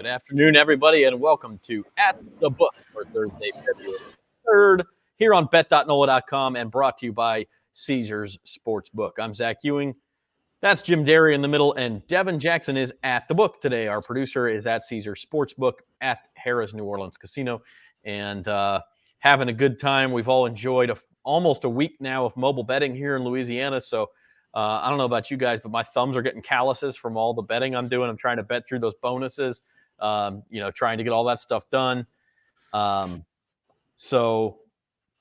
Good afternoon, everybody, and welcome to At the Book for Thursday, February 3rd, here on Bet.NOLA.com and brought to you by Caesar's Sportsbook. I'm Zach Ewing. That's Jim Derry in the middle, and Devin Jackson is at the book today. Our producer is at Caesar Sportsbook at Harrah's New Orleans Casino, and having a good time. We've all enjoyed almost a week now of mobile betting here in Louisiana, so I don't know about you guys, but my thumbs are getting calluses from all the betting I'm doing. I'm trying to bet through those bonuses. Trying to get all that stuff done. So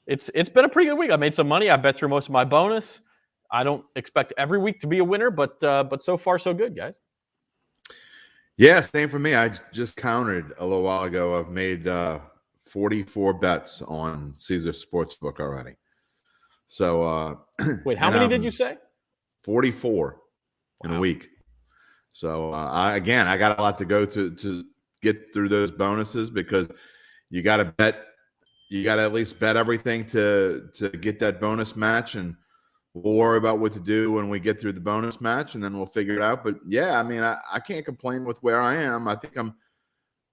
it's been a pretty good week. I made some money. I bet through most of my bonus. I don't expect every week to be a winner, but so far so good, guys. Yeah, same for me. I just counted a little while ago. I've made 44 bets on Caesar Sportsbook already. So wait, how many did you say? 44 in a week. So I got a lot to go to get through those bonuses because you got to at least bet everything to get that bonus match, and we'll worry about what to do when we get through the bonus match, and then we'll figure it out. But yeah, I mean, I can't complain with where I am. I think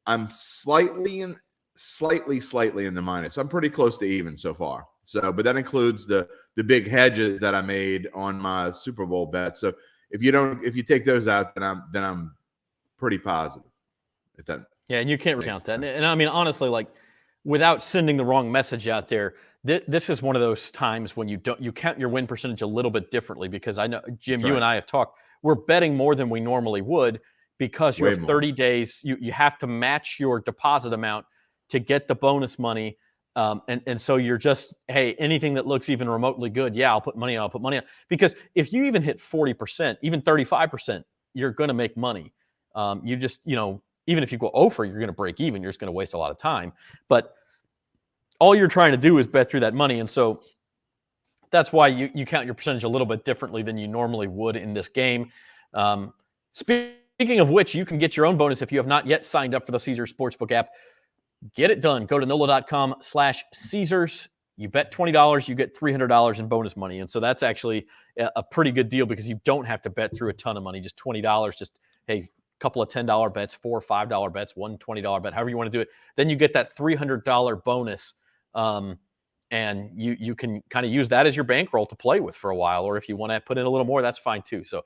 I'm slightly in the minus. I'm pretty close to even so far. So, but that includes the big hedges that I made on my Super Bowl bet. So if you take those out, then I'm pretty positive. And you can't recount that. And I mean, honestly, like without sending the wrong message out there, this is one of those times when you count your win percentage a little bit differently, because I know, Jim, you and I have talked. We're betting more than we normally would because you have 30 days. You have to match your deposit amount to get the bonus money. And so you're just, hey, anything that looks even remotely good, yeah, I'll put money on. Because if you even hit 40%, even 35%, you're going to make money. You just, even if you go over, you're going to break even. You're just going to waste a lot of time. But all you're trying to do is bet through that money. And so that's why you count your percentage a little bit differently than you normally would in this game. Speaking of which, you can get your own bonus if you have not yet signed up for the Caesar Sportsbook app. Get it done. Go to NOLA.com/Caesars. You bet $20, you get $300 in bonus money. And so that's actually a pretty good deal because you don't have to bet through a ton of money. Just $20, just, hey, couple of $10 bets, $4 or $5 bets, one $20 bet, however you want to do it. Then you get that $300 bonus, and you can kind of use that as your bankroll to play with for a while. Or if you want to put in a little more, that's fine too. So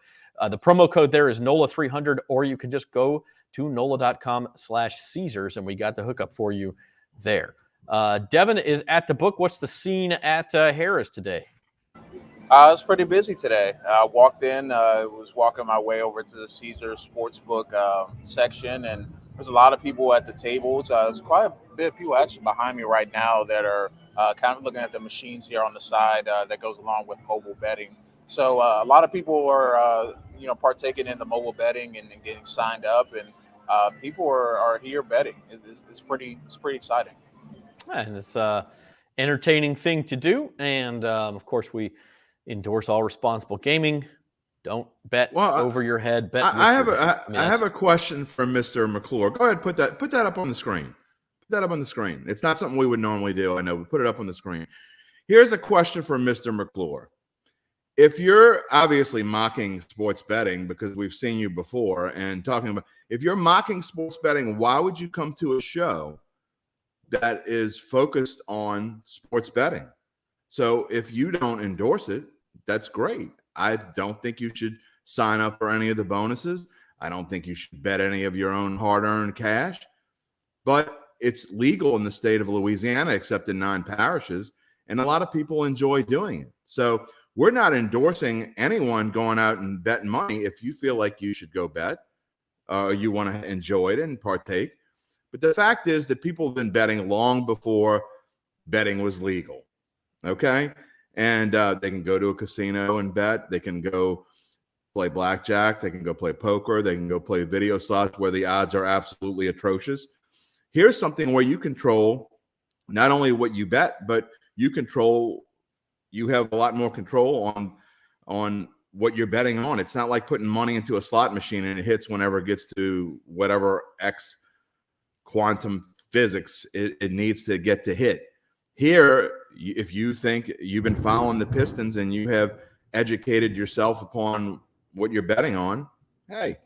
the promo code there is NOLA300, or you can just go to NOLA.com/Caesars, and we got the hookup for you there. Devin is at the book. What's the scene at Harrah's today? It's pretty busy today. I walked in, was walking my way over to the Caesar Sportsbook section, and there's a lot of people at the tables. There's quite a bit of people actually behind me right now that are kind of looking at the machines here on the side that goes along with mobile betting. So a lot of people are, partaking in the mobile betting and getting signed up, and people are here betting. It's pretty exciting. And it's an entertaining thing to do. And, of course, we endorse all responsible gaming. Don't bet over your head. Bet. I have a question from Mr. McClure. Go ahead, put that up on the screen. Put that up on the screen. It's not something we would normally do. I know, but put it up on the screen. Here's a question from Mr. McClure. If you're obviously mocking sports betting, because we've seen you before and talking about, if you're mocking sports betting, why would you come to a show that is focused on sports betting? So if you don't endorse it, that's great. I don't think you should sign up for any of the bonuses. I don't think you should bet any of your own hard-earned cash. But it's legal in the state of Louisiana, except in 9 parishes, and a lot of people enjoy doing it. So we're not endorsing anyone going out and betting money. If you feel like you should go bet, you want to enjoy it and partake. But the fact is that people have been betting long before betting was legal. Okay? And they can go to a casino and bet. They can go play blackjack. They can go play poker. They can go play video slots where the odds are absolutely atrocious. Here's something where you control not only what you bet, but you have a lot more control on what you're betting on. It's not like putting money into a slot machine and it hits whenever it gets to whatever X quantum physics it needs to get to hit. Here, if you think you've been following the Pistons and you have educated yourself upon what you're betting on, hey,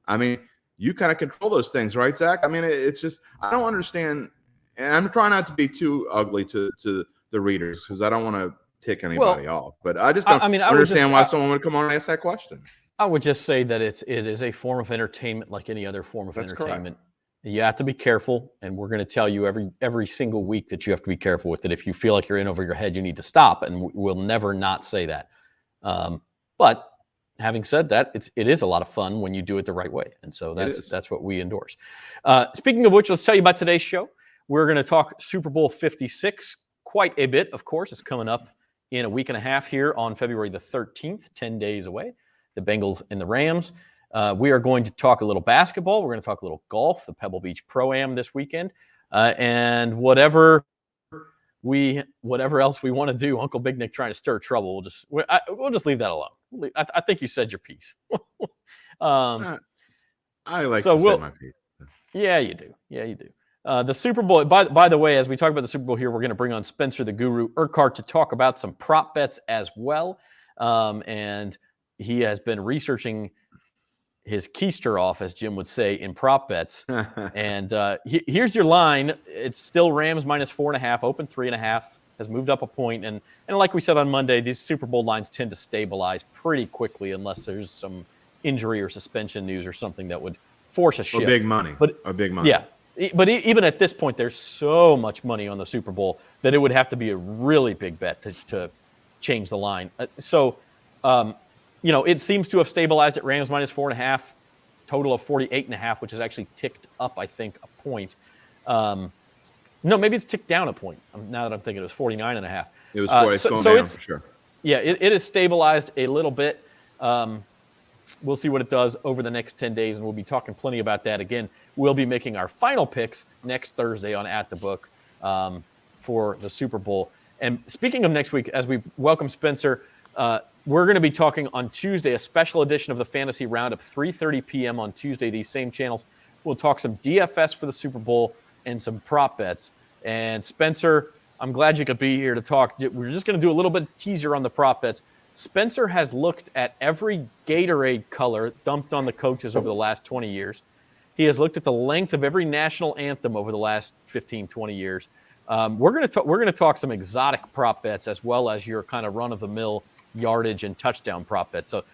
I mean, you kind of control those things, right, Zach? I mean, it's just I don't understand, and I'm trying not to be too ugly to the readers because I don't want to tick anybody off. But I just don't understand why someone would come on and ask that question. I would just say that it is a form of entertainment like any other form of entertainment. Correct. You have to be careful, and we're going to tell you every single week that you have to be careful with it. If you feel like you're in over your head, you need to stop, and we'll never not say that. But having said that, it is a lot of fun when you do it the right way, and so that's what we endorse. Speaking of which, let's tell you about today's show. We're going to talk Super Bowl 56 quite a bit, of course. It's coming up in a week and a half here on February the 13th, 10 days away, the Bengals and the Rams. We are going to talk a little basketball. We're going to talk a little golf, the Pebble Beach Pro-Am this weekend, and whatever else we want to do. Uncle Big Nick trying to stir trouble. We'll just leave that alone. I think you said your piece. I like to say my piece. Yeah, you do. Yeah, you do. The Super Bowl, by the way, as we talk about the Super Bowl here, we're going to bring on Spencer the Guru Urquhart to talk about some prop bets as well. And he has been researching his keister off, as Jim would say, in prop bets. And here's your line. It's still Rams minus 4.5, open 3.5, has moved up a point. And like we said on Monday, these Super Bowl lines tend to stabilize pretty quickly unless there's some injury or suspension news or something that would force a shift. Or big money. Yeah. But even at this point, there's so much money on the Super Bowl that it would have to be a really big bet to change the line. It seems to have stabilized at Rams minus 4.5, total of 48.5, which has actually ticked up, I think, a point. No, maybe it's ticked down a point. Now that I'm thinking, it was 49.5. It was 40. It's going down for sure. Yeah, it is stabilized a little bit. We'll see what it does over the next 10 days, and we'll be talking plenty about that. Again, we'll be making our final picks next Thursday on At the Book for the Super Bowl. And speaking of next week, as we welcome Spencer, we're going to be talking on Tuesday, a special edition of the Fantasy Roundup, 3:30 p.m. on Tuesday, these same channels. We'll talk some DFS for the Super Bowl and some prop bets. And Spencer, I'm glad you could be here to talk. We're just going to do a little bit of teaser on the prop bets. Spencer has looked at every Gatorade color dumped on the coaches over the last 20 years. He has looked at the length of every national anthem over the last 15, 20 years. We're going to talk some exotic prop bets as well as your kind of run-of-the-mill yardage and touchdown prop bets. So,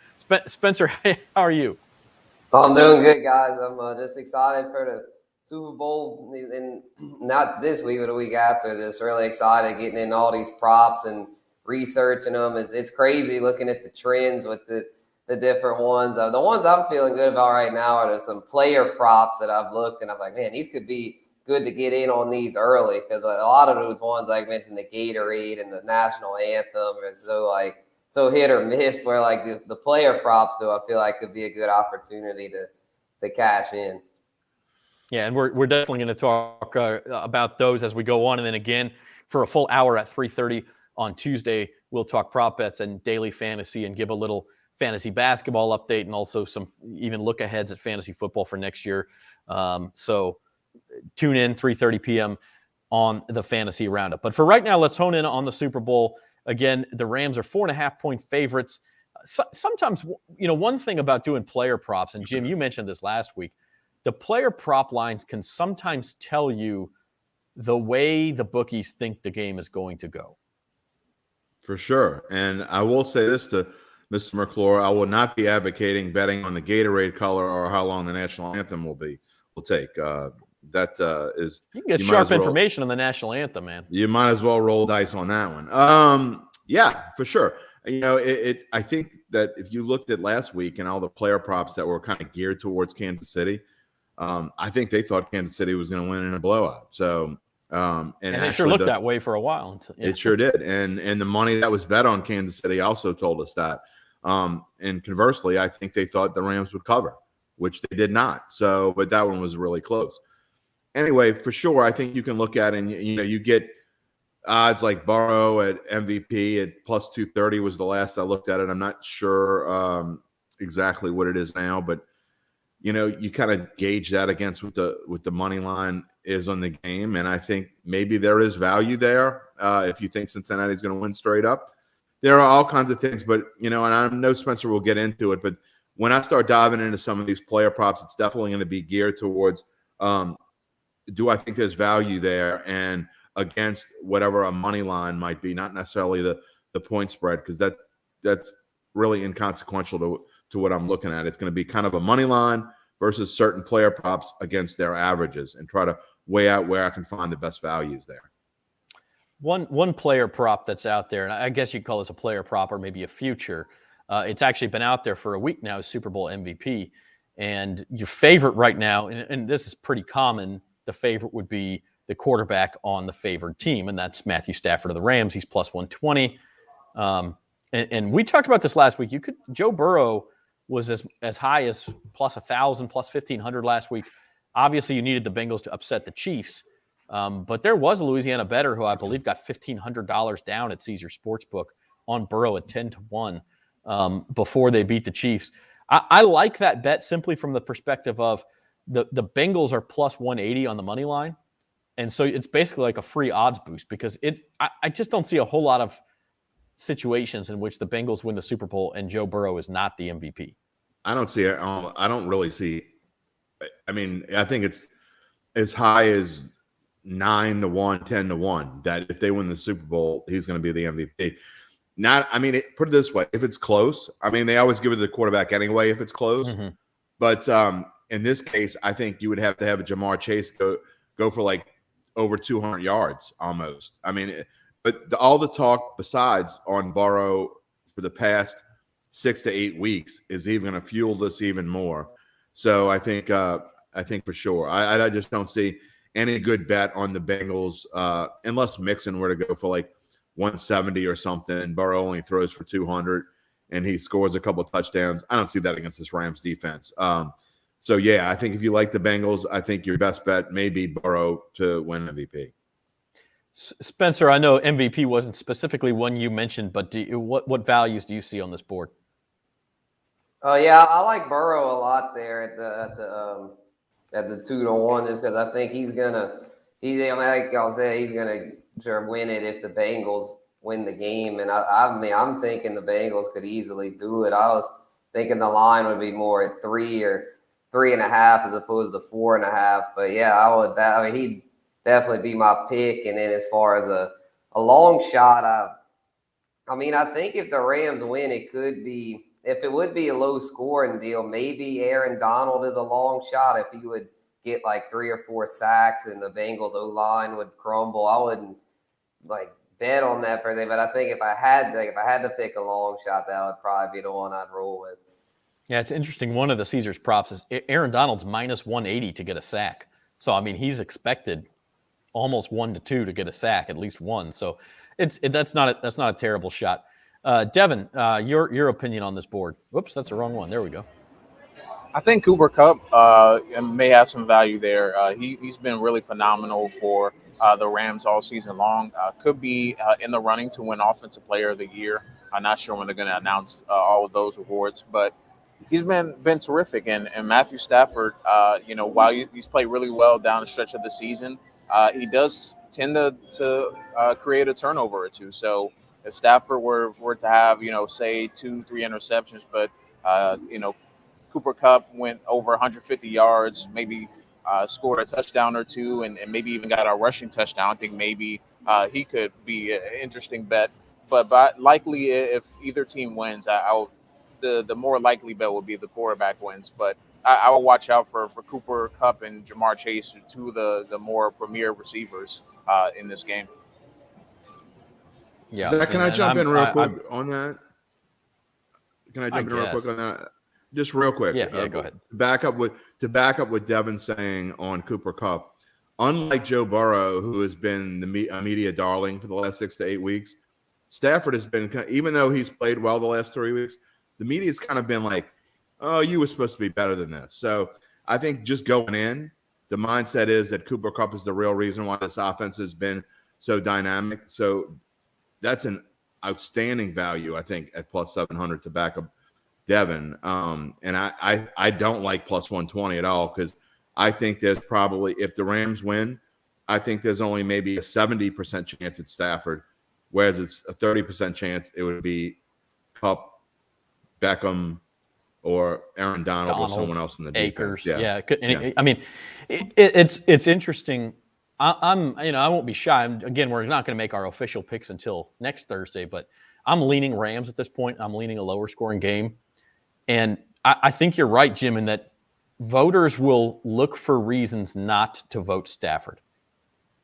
Spencer, how are you? I'm doing good, guys. I'm just excited for the Super Bowl, and not this week, but the week after. Just really excited getting in all these props and researching them. It's crazy looking at the trends with the different ones. The ones I'm feeling good about right now are some player props that I've looked, and I'm like, man, these could be good to get in on these early, because a lot of those ones, like I mentioned, the Gatorade and the national anthem, are so hit or miss, where like the player props, though, I feel like could be a good opportunity to cash in. Yeah, and we're definitely going to talk about those as we go on. And then again, for a full hour at 3:30 on Tuesday, we'll talk prop bets and daily fantasy and give a little fantasy basketball update and also some even look aheads at fantasy football for next year. So tune in 3:30 p.m. on the Fantasy Roundup. But for right now, let's hone in on the Super Bowl. Again, the Rams are 4.5-point favorites. Sometimes, one thing about doing player props, and Jim, you mentioned this last week, the player prop lines can sometimes tell you the way the bookies think the game is going to go. For sure. And I will say this to Mr. McClure, I will not be advocating betting on the Gatorade color or how long the national anthem will take. That is, you can get sharp information on the national anthem, man. You might as well roll dice on that one. Yeah, for sure. I think that if you looked at last week and all the player props that were kind of geared towards Kansas City, I think they thought Kansas City was going to win in a blowout. So, and it sure looked that way for a while. It sure did. And the money that was bet on Kansas City also told us that. And conversely, I think they thought the Rams would cover, which they did not. So, but that one was really close. Anyway, for sure, I think you can look at and you get odds like Burrow at MVP at plus 230 was the last I looked at it. I'm not sure exactly what it is now, but you kind of gauge that against what the money line is on the game, and I think maybe there is value there if you think Cincinnati's going to win straight up. There are all kinds of things, but and I know Spencer will get into it, but when I start diving into some of these player props, it's definitely going to be geared towards do I think there's value there and against whatever a money line might be, not necessarily the point spread, because that's really inconsequential to what I'm looking at. It's going to be kind of a money line versus certain player props against their averages and try to weigh out where I can find the best values there. One player prop that's out there, and I guess you could call this a player prop or maybe a future. It's actually been out there for a week now, Super Bowl MVP. And your favorite right now, and this is pretty common, the favorite would be the quarterback on the favored team, and that's Matthew Stafford of the Rams. He's plus 120. And we talked about this last week. Joe Burrow was as high as plus 1,000, plus 1,500 last week. Obviously, you needed the Bengals to upset the Chiefs. But there was a Louisiana bettor who I believe got $1,500 down at Caesar Sportsbook on Burrow at 10-1 before they beat the Chiefs. I like that bet simply from the perspective of the Bengals are plus 180 on the money line. And so it's basically like a free odds boost because I just don't see a whole lot of situations in which the Bengals win the Super Bowl and Joe Burrow is not the MVP. I don't see it. I don't really see. I mean, I think it's as high as 9-1, 10-1 that if they win the Super Bowl, he's going to be the MVP. Put it this way: if it's close, I mean, they always give it to the quarterback anyway if it's close. Mm-hmm. But in this case, I think you would have to have a Jamar Chase go for like over 200 yards almost. I mean, but all the talk besides on Burrow for the past 6 to 8 weeks is even going to fuel this even more. So I think for sure, I just don't see any good bet on the Bengals unless Mixon were to go for like 170 or something. Burrow only throws for 200 and he scores a couple of touchdowns. I don't see that against this Rams defense. So yeah, I think if you like the Bengals, I think your best bet may be Burrow to win MVP. Spencer, I know MVP wasn't specifically one you mentioned, but what values do you see on this board? Yeah, I like Burrow a lot there at the 2-1, just because I think he's like y'all said, he's gonna sure win it if the Bengals win the game. And I'm thinking the Bengals could easily do it. I was thinking the line would be more at 3 or 3.5 as opposed to 4.5. But yeah, he'd definitely be my pick. And then as far as a long shot, I think if the Rams win, it could be. If it would be a low scoring deal, maybe Aaron Donald is a long shot. If he would get like 3 or 4 sacks and the Bengals O-line would crumble, I wouldn't bet on that per se. But I think if I had to pick a long shot, that would probably be the one I'd roll with. Yeah, it's interesting. One of the Caesars props is Aaron Donald's minus 180 to get a sack. So I mean, he's expected almost 1 to 2 to get a sack, at least one. So that's not a terrible shot. Devin, your opinion on this board. Whoops, that's the wrong one. There we go. I think Cooper Kupp may have some value there. He's been really phenomenal for the Rams all season long. Could be in the running to win Offensive Player of the Year. I'm not sure when they're going to announce all of those awards, but he's been terrific. And Matthew Stafford, while he's played really well down the stretch of the season, he does tend to create a turnover or two. So if Stafford were to have, say 2-3 interceptions, but, Cooper Kupp went over 150 yards, maybe scored a touchdown or two, and maybe even got a rushing touchdown, I think maybe he could be an interesting bet. But likely if either team wins, the more likely bet would be the quarterback wins. But I will watch out for Cooper Kupp and Jamar Chase, two of the more premier receivers in this game. Yeah. Zach, can I jump in real quick on that? Can I jump in real quick on that? Just real quick. Yeah, go ahead. To back up what Devin's saying on Cooper Kupp, unlike Joe Burrow, who has been a media darling for the last 6 to 8 weeks, Stafford has been, even though he's played well the last 3 weeks, the media's kind of been like, oh, you were supposed to be better than this. So I think just going in, the mindset is that Cooper Kupp is the real reason why this offense has been so dynamic. So that's an outstanding value, I think, at plus 700 to back up Devin. And I don't like plus 120 at all, because I think there's probably, if the Rams win, I think there's only maybe a 70% chance it's Stafford, whereas it's a 30% chance it would be Kupp, Beckham, or Aaron Donald or someone else in the Akers. defense. Yeah. I mean, it's interesting. I won't be shy. Again, we're not going to make our official picks until next Thursday, but I'm leaning Rams at this point. I'm leaning a lower scoring game. And I think you're right, Jim, in that voters will look for reasons not to vote Stafford.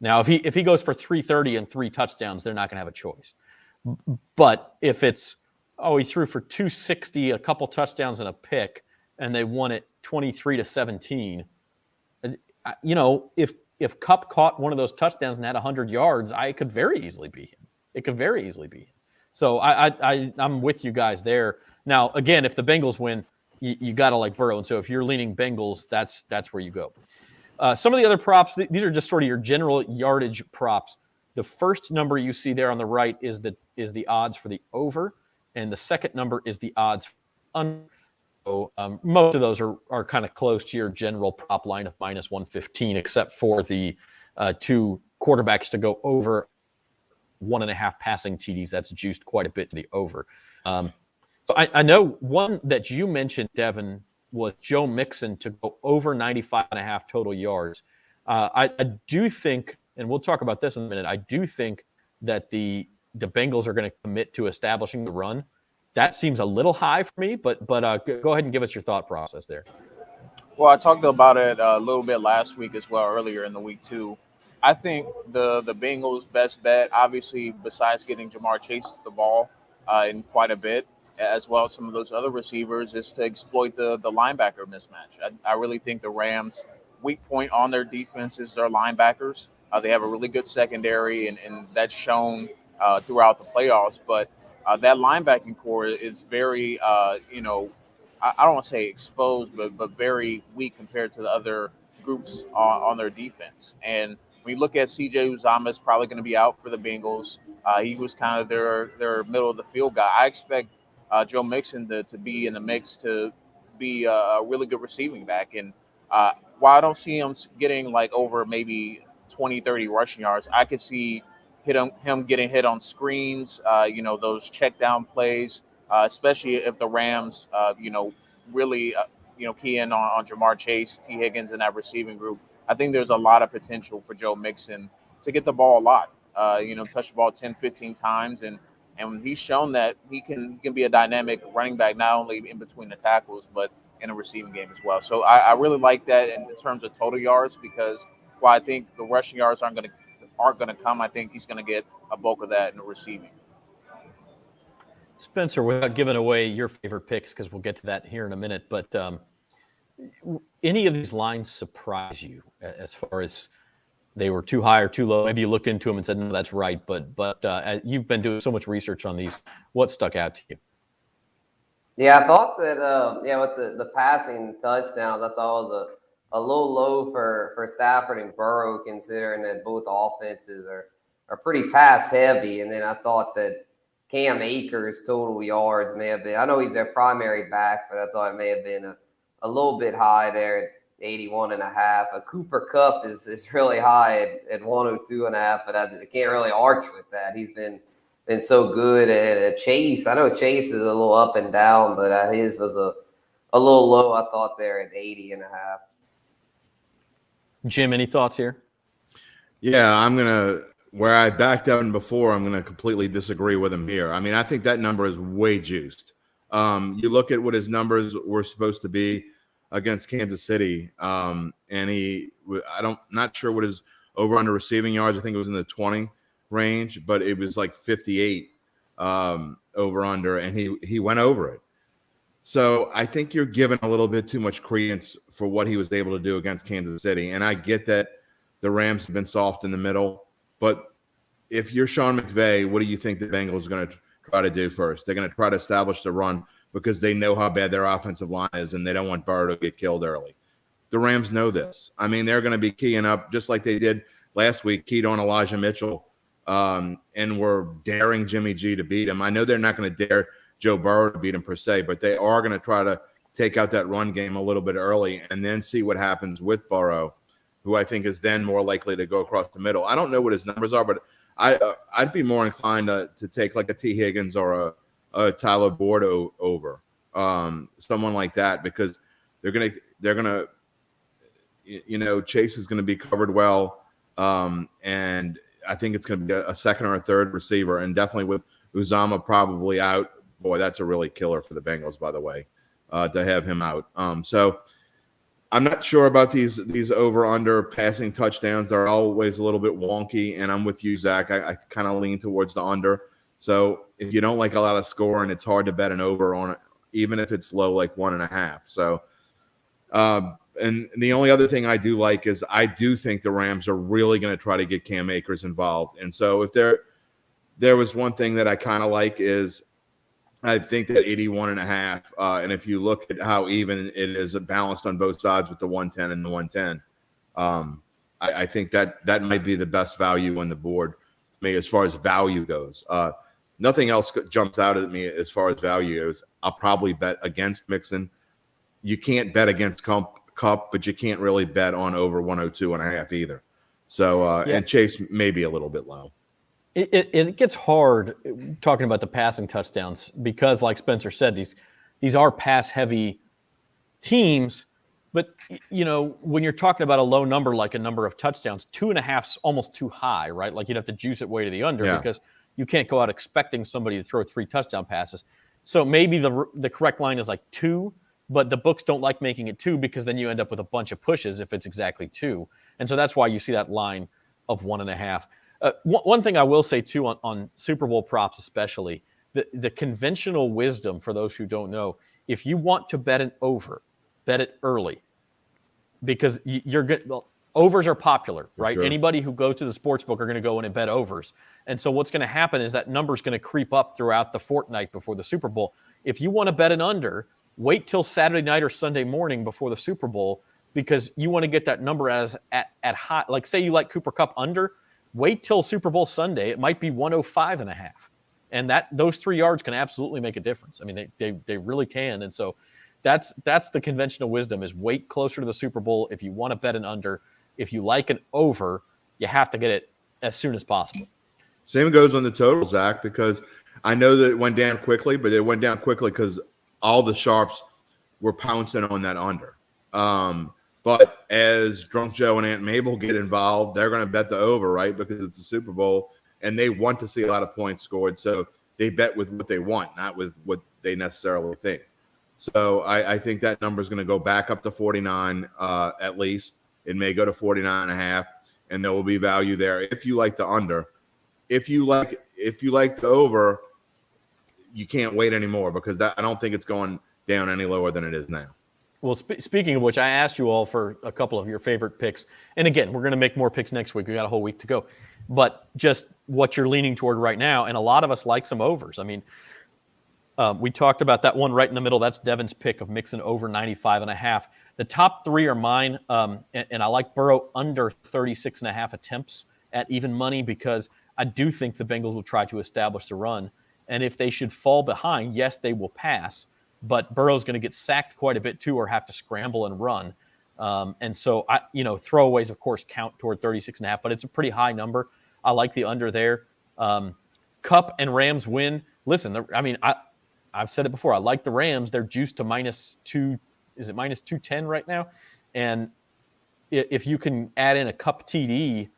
Now, if he goes for 330 and 3 touchdowns, they're not going to have a choice. But if it's, he threw for 260, a couple touchdowns and a pick, and they won it 23-17, if Kupp caught one of those touchdowns and had 100 yards, it could very easily be him. It could very easily be him. So I'm with you guys there. Now, again, if the Bengals win, you got to like Burrow. And so if you're leaning Bengals, that's where you go. Some of the other props, these are just sort of your general yardage props. The first number you see there on the right is the odds for the over, and the second number is the odds for under. So, most of those are kind of close to your general prop line of -115, except for the 2 quarterbacks to go over 1.5 passing TDs. That's juiced quite a bit to the over. So I know one that you mentioned, Devin, was Joe Mixon to go over 95.5 total yards. I do think, and we'll talk about this in a minute, I do think that the Bengals are going to commit to establishing the run. That seems a little high for me, but go ahead and give us your thought process there. Well, I talked about it a little bit last week as well, earlier in the week too. I think the Bengals' best bet, obviously, besides getting Jamar Chase the ball in quite a bit, as well as some of those other receivers, is to exploit the linebacker mismatch. I really think the Rams' weak point on their defense is their linebackers. They have a really good secondary, and that's shown throughout the playoffs. But that linebacking core is very, I don't want to say exposed, but very weak compared to the other groups on their defense. And when you look at C.J. Uzomah, is probably going to be out for the Bengals. He was kind of their middle of the field guy. I expect Joe Mixon to be in the mix to be a really good receiving back. And while I don't see him getting like over maybe 20, 30 rushing yards, I could see him getting hit on screens, those check down plays, especially if the Rams, really, key in on Jamar Chase, T. Higgins, and that receiving group. I think there's a lot of potential for Joe Mixon to get the ball a lot, touch the ball 10, 15 times. And he's shown that he can be a dynamic running back, not only in between the tackles, but in a receiving game as well. So I really like that in terms of total yards, because while I think the rushing yards aren't going to come, I think he's going to get a bulk of that in the receiving. Spencer, without giving away your favorite picks, because we'll get to that here in a minute, but any of these lines surprise you as far as they were too high or too low? Maybe you looked into them and said, no, that's right. But you've been doing so much research on these. What stuck out to you? Yeah, I thought that, with the passing touchdowns, I thought it was a little low for Stafford and Burrow, considering that both offenses are pretty pass heavy. And then I thought that Cam Akers' total yards may have been, I know he's their primary back, but I thought it may have been a little bit high there at 81.5. A Cooper Kupp is really high at 102.5, but I can't really argue with that. He's been so good at Chase. I know Chase is a little up and down, but his was a little low, I thought, there at 80.5. Jim, any thoughts here? Yeah, where I backed out before, I'm going to completely disagree with him here. I mean, I think that number is way juiced. You look at what his numbers were supposed to be against Kansas City, and not sure what his over-under receiving yards, I think it was in the 20 range, but it was like 58 over-under, and he went over it. So I think you're giving a little bit too much credence for what he was able to do against Kansas City. And I get that the Rams have been soft in the middle, but if you're Sean McVay, what do you think the Bengals are going to try to do first? They're going to try to establish the run because they know how bad their offensive line is, and they don't want Burrow to get killed early. The Rams know this. I mean, they're going to be keying up just like they did last week, keyed on Elijah Mitchell, and were daring Jimmy G to beat him. I know they're not going to dare Joe Burrow to beat him per se, but they are going to try to take out that run game a little bit early and then see what happens with Burrow, who I think is then more likely to go across the middle. I don't know what his numbers are, but I'd be more inclined to take like a T. Higgins or a Tyler Boyd over. someone like that, because they're gonna Chase is going to be covered well, and I think it's going to be a second or a third receiver, and definitely with Uzama probably out. Boy, that's a really killer for the Bengals, by the way, to have him out. So I'm not sure about these over-under passing touchdowns. They're always a little bit wonky, and I'm with you, Zach. I kind of lean towards the under. So if you don't like a lot of scoring, it's hard to bet an over on it, even if it's low, like 1.5. So, and the only other thing I do like is I do think the Rams are really going to try to get Cam Akers involved. And so if there was one thing that I kind of like is I think that 81.5, and if you look at how even it is balanced on both sides with the 110 and the 110, I think that might be the best value on the board for me as far as value goes. Nothing else jumps out at me as far as value goes. I'll probably bet against Mixon. You can't bet against Cup, but you can't really bet on over 102.5 either. So, and Chase may be a little bit low. It gets hard talking about the passing touchdowns because, like Spencer said, these are pass-heavy teams. But, when you're talking about a low number, like a number of touchdowns, 2.5's almost too high, right? Like you'd have to juice it way to the under because you can't go out expecting somebody to throw 3 touchdown passes. So maybe the correct line is like 2, but the books don't like making it 2 because then you end up with a bunch of pushes if it's exactly 2. And so that's why you see that line of 1.5. One thing I will say, too, on Super Bowl props especially, the conventional wisdom for those who don't know, if you want to bet an over, bet it early because you're good. Well, overs are popular, right? Sure. Anybody who goes to the sports book are going to go in and bet overs. And so what's going to happen is that number's going to creep up throughout the fortnight before the Super Bowl. If you want to bet an under, wait till Saturday night or Sunday morning before the Super Bowl because you want to get that number at high. Like say you like Cooper Kupp under, wait till Super Bowl Sunday. It might be 105.5. And those 3 yards can absolutely make a difference. I mean, they really can. And so that's the conventional wisdom is wait closer to the Super Bowl if you want to bet an under. If you like an over, you have to get it as soon as possible. Same goes on the total, Zach, because I know that it went down quickly, but it went down quickly because all the sharps were pouncing on that under. But as Drunk Joe and Aunt Mabel get involved, they're going to bet the over, right? Because it's a Super Bowl, and they want to see a lot of points scored. So they bet with what they want, not with what they necessarily think. So I think that number is going to go back up to 49 at least. It may go to 49.5, and there will be value there if you like the under. If you like the over, you can't wait anymore because I don't think it's going down any lower than it is now. Well, speaking of which, I asked you all for a couple of your favorite picks. And again, we're going to make more picks next week. We got a whole week to go. But just what you're leaning toward right now, and a lot of us like some overs. I mean, we talked about that one right in the middle. That's Devin's pick of Mixon over 95.5. The top 3 are mine, and I like Burrow under 36.5 attempts at even money because I do think the Bengals will try to establish the run. And if they should fall behind, yes, they will pass. But Burrow's going to get sacked quite a bit too, or have to scramble and run. And so, throwaways, of course, count toward 36.5, but it's a pretty high number. I like the under there. Kupp and Rams win. Listen, I've said it before. I like the Rams. They're juiced to -2. Is it -210 right now? And if you can add in a Kupp TD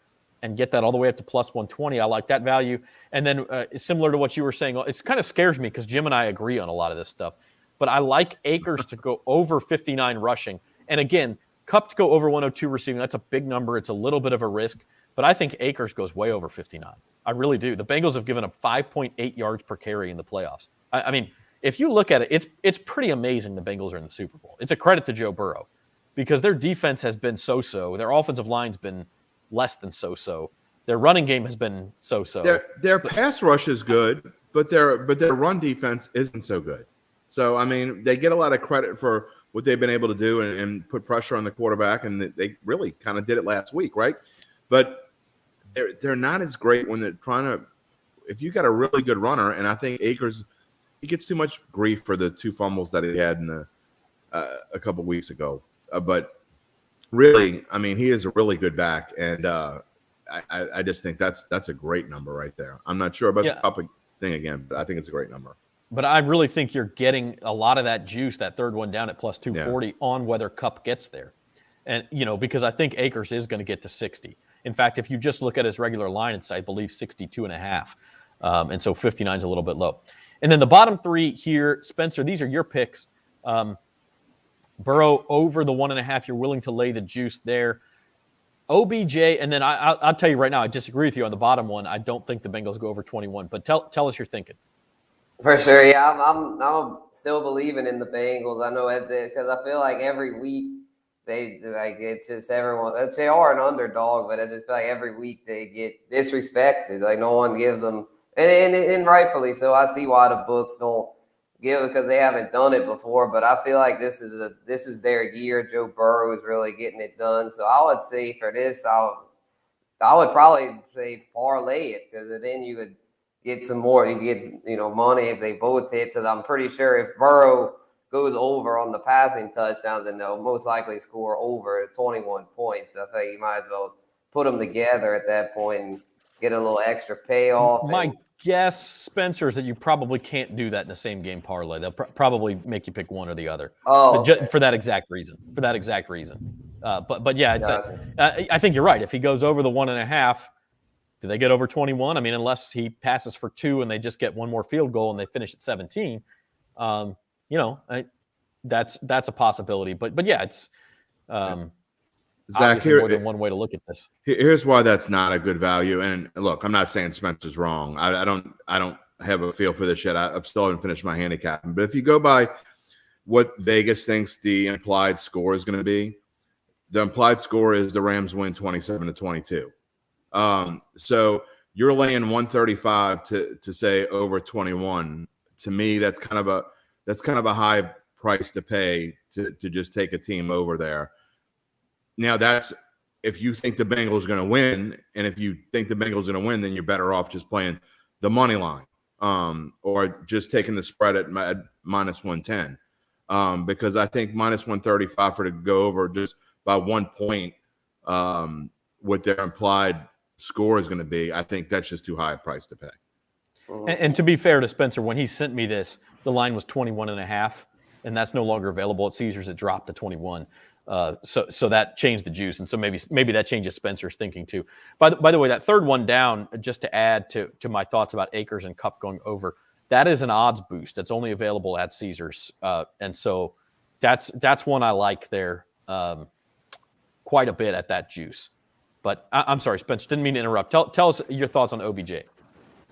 and get that all the way up to +120, I like that value. And then similar to what you were saying, it kind of scares me because Jim and I agree on a lot of this stuff. But I like Akers to go over 59 rushing. And again, Kupp to go over 102 receiving, that's a big number. It's a little bit of a risk. But I think Akers goes way over 59. I really do. The Bengals have given up 5.8 yards per carry in the playoffs. I mean, if you look at it, it's pretty amazing the Bengals are in the Super Bowl. It's a credit to Joe Burrow because their defense has been so-so. Their offensive line's been less than so-so. Their running game has been so-so. Their pass rush is good, but their run defense isn't so good. So, I mean, they get a lot of credit for what they've been able to do and put pressure on the quarterback, and they really kind of did it last week, right? But they're not as great when they're trying to – if you got a really good runner, and I think Akers, he gets too much grief for the 2 fumbles that he had in a couple weeks ago. But really, I mean, he is a really good back, and I just think that's a great number right there. I'm not sure about the Kupp thing again, but I think it's a great number. But I really think you're getting a lot of that juice, that third one down at plus 240 on whether Kupp gets there. And, because I think Akers is going to get to 60. In fact, if you just look at his regular line, it's, I believe, 62.5. And so 59 is a little bit low. And then the bottom three here, Spencer, these are your picks. Burrow over the 1.5. You're willing to lay the juice there. OBJ, and then I'll tell you right now, I disagree with you on the bottom one. I don't think the Bengals go over 21. But tell us your thinking. For sure, yeah. I'm still believing in the Bengals. I know because I feel like every week it's just everyone. They are an underdog, but I just feel like every week they get disrespected. Like no one gives them, and rightfully so. I see why the books don't give it because they haven't done it before. But I feel like this is their year. Joe Burrow is really getting it done. So I would say for this, I would probably say parlay it because then you would get some more. You get money if they both hit. Because I'm pretty sure if Burrow goes over on the passing touchdowns, then they'll most likely score over 21 points. So I think you might as well put them together at that point and get a little extra payoff. My guess, Spencer, is that you probably can't do that in the same game parlay. They'll probably make you pick one or the other. Okay. For that exact reason. But yeah, I think you're right. If he goes over the 1.5, do they get over 21? I mean, unless he passes for 2 and they just get one more field goal and they finish at 17. That's a possibility. But yeah, it's Zach, more than one way to look at this. Here's why that's not a good value. And look, I'm not saying Spencer's wrong. I don't have a feel for this yet. I still haven't finished my handicapping. But if you go by what Vegas thinks the implied score is going to be, the implied score is the Rams win 27-22. So you're laying 135 to say over 21. To me, that's kind of a high price to pay to just take a team over there. Now that's if you think the Bengals are going to win, and if you think the Bengals are going to win, then you're better off just playing the money line, or just taking the spread at minus 110, because I think minus 135 for to go over just by 1 point, what their implied score is going to be. I think that's just too high a price to pay. And to be fair to Spencer, when he sent me this, the line was 21.5, and that's no longer available at Caesars. It dropped to 21. So that changed the juice, and so maybe that changes Spencer's thinking too. By the way, that third one down, just to add to my thoughts about Akers and Kupp going over, that is an odds boost. That's only available at Caesars, and so that's one I like there quite a bit at that juice. But I'm sorry, Spencer, didn't mean to interrupt. Tell us your thoughts on OBJ.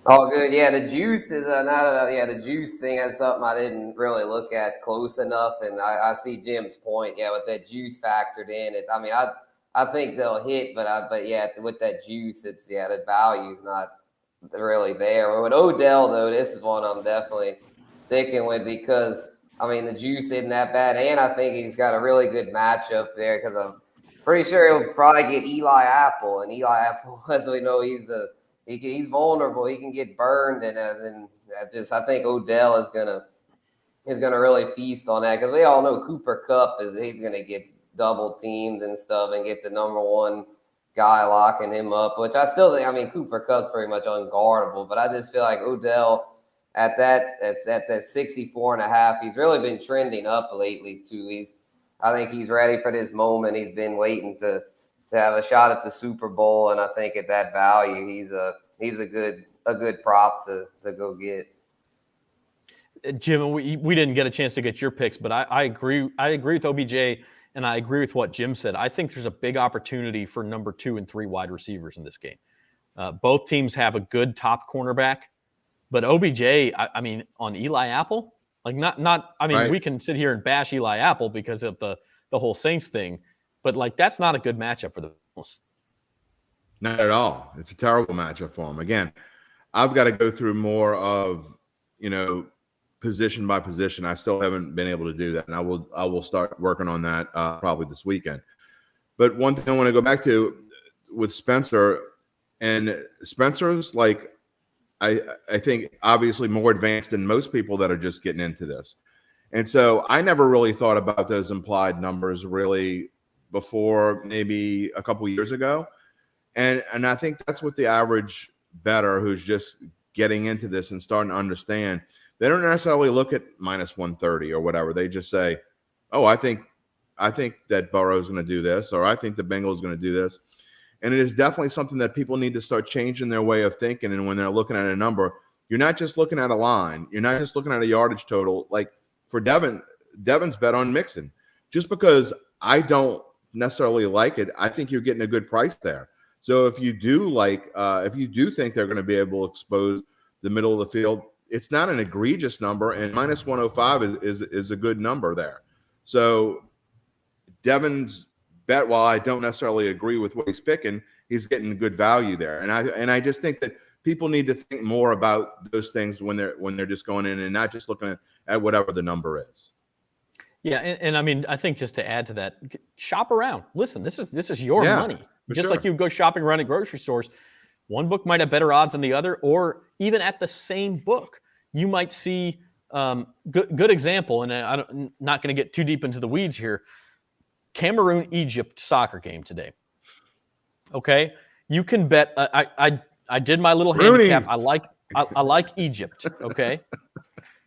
Oh, good. Yeah, the juice is the juice thing is something I didn't really look at close enough, and I see Jim's point. Yeah, with that juice factored in, I think they'll hit, but with that juice, the value's not really there. With Odell though, this is one I'm definitely sticking with because the juice isn't that bad, and I think he's got a really good matchup there because I'm pretty sure he'll probably get Eli Apple, and Eli Apple, as we know, he's vulnerable. He can get burned, and I think Odell is gonna really feast on that because we all know Cooper Kupp he's gonna get double teamed and stuff and get the number one guy locking him up. Which I still think. Cooper Kupp's pretty much unguardable, but I just feel like Odell at that 64.5. He's really been trending up lately too. I think he's ready for this moment. He's been waiting to have a shot at the Super Bowl, and I think at that value, he's a good prop to go get. Jim, we didn't get a chance to get your picks, but I agree. I agree with OBJ, and I agree with what Jim said. I think there's a big opportunity for number 2 and 3 wide receivers in this game. Both teams have a good top cornerback, but OBJ, on Eli Apple, right. We can sit here and bash Eli Apple because of the whole Saints thing. But that's not a good matchup for the Bengals. Not at all. It's a terrible matchup for them. Again, I've got to go through more of, position by position. I still haven't been able to do that, and I will start working on that probably this weekend. But one thing I want to go back to with Spencer, and Spencer's I think obviously more advanced than most people that are just getting into this. And so I never really thought about those implied numbers really before maybe a couple years ago. And I think that's what the average bettor who's just getting into this and starting to understand, They don't necessarily look at minus 130 or whatever. They just say, oh, I think that Burrow's going to do this, or I think the Bengals going to do this. And it is definitely something that people need to start changing their way of thinking. And when they're looking at a number, you're not just looking at a line. You're not just looking at a yardage total. Like for Devin's bet on Mixon. Just because I don't necessarily like it, I think you're getting a good price there. So if you do think they're going to be able to expose the middle of the field, it's not an egregious number, and minus 105 is a good number there. So Devin's bet, while I don't necessarily agree with what he's picking, he's getting good value there. And I just think that people need to think more about those things when they're just going in and not just looking at whatever the number is. Yeah, and I mean, I think just to add to that, shop around. Listen, this is your money. Just like you go shopping around at grocery stores, one book might have better odds than the other, or even at the same book, you might see good example. And I'm not going to get too deep into the weeds here. Cameroon-Egypt soccer game today. Okay, you can bet. I did my little handicap. I like Egypt. Okay,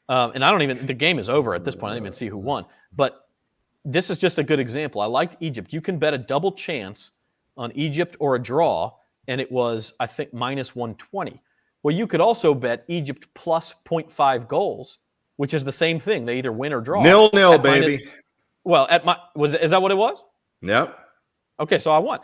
and I don't even. The game is over at this point. I don't even see who won. But this is just a good example. I liked Egypt. You can bet a double chance on Egypt or a draw, and it was, I think, minus 120. Well, you could also bet Egypt plus 0.5 goals, which is the same thing. They either win or draw. 0-0, baby. Is that what it was? Yep. Okay, so I won.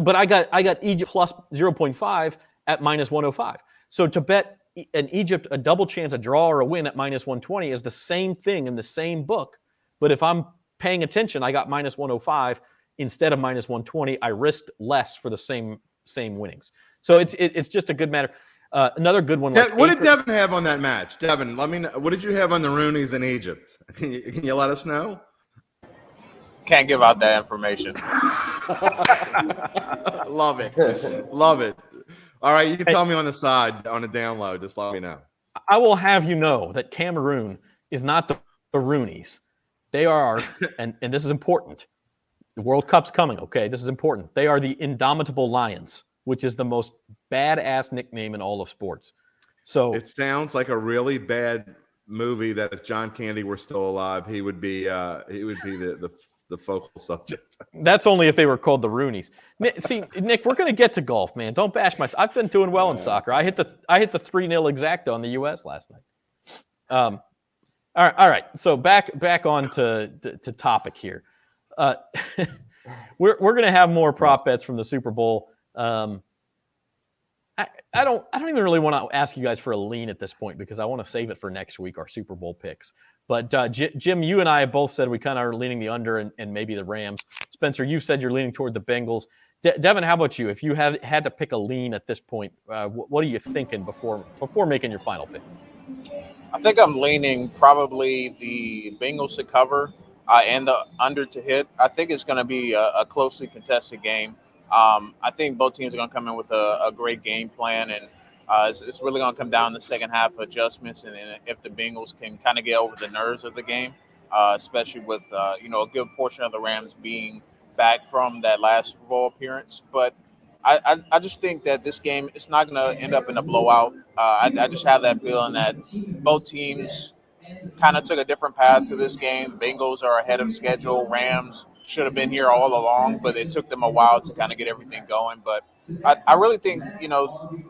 But I got Egypt plus 0.5 at minus 105. So to bet an Egypt a double chance, a draw or a win at minus 120 is the same thing in the same book. But if I'm paying attention, I got minus 105 instead of minus 120. I risked less for the same winnings. So it's just a good matter. Another good one. What did Devin have on that match? Devin, let me know. What did you have on the Roonies in Egypt? Can you let us know? Can't give out that information. Love it. All right, you can tell me on the side, on the download. Just let me know. I will have you know that Cameroon is not the Roonies. They are, and this is important. The World Cup's coming, okay? This is important. They are the Indomitable Lions, which is the most badass nickname in all of sports. So it sounds like a really bad movie that if John Candy were still alive, he would be the focal subject. That's only if they were called the Roonies. See, Nick, we're going to get to golf, man. Don't bash my. I've been doing well in soccer. I hit the 3-0 exacta on the U.S. last night. All right. So back on to topic here. We're going to have more prop bets from the Super Bowl. I don't even really want to ask you guys for a lean at this point because I want to save it for next week, our Super Bowl picks. But Jim, you and I both said we kind of are leaning the under and maybe the Rams. Spencer, you said you're leaning toward the Bengals. Devin, how about you? If you had to pick a lean at this point, what are you thinking before making your final pick? I think I'm leaning probably the Bengals to cover and the under to hit. I think it's going to be a closely contested game. I think both teams are going to come in with a great game plan, and it's really going to come down to the second half adjustments, and if the Bengals can kind of get over the nerves of the game, especially with a good portion of the Rams being back from that last Super Bowl appearance. But I just think that this game, it's not going to end up in a blowout. I just have that feeling that both teams kind of took a different path to this game. The Bengals are ahead of schedule. Rams should have been here all along, but it took them a while to kind of get everything going. But I really think,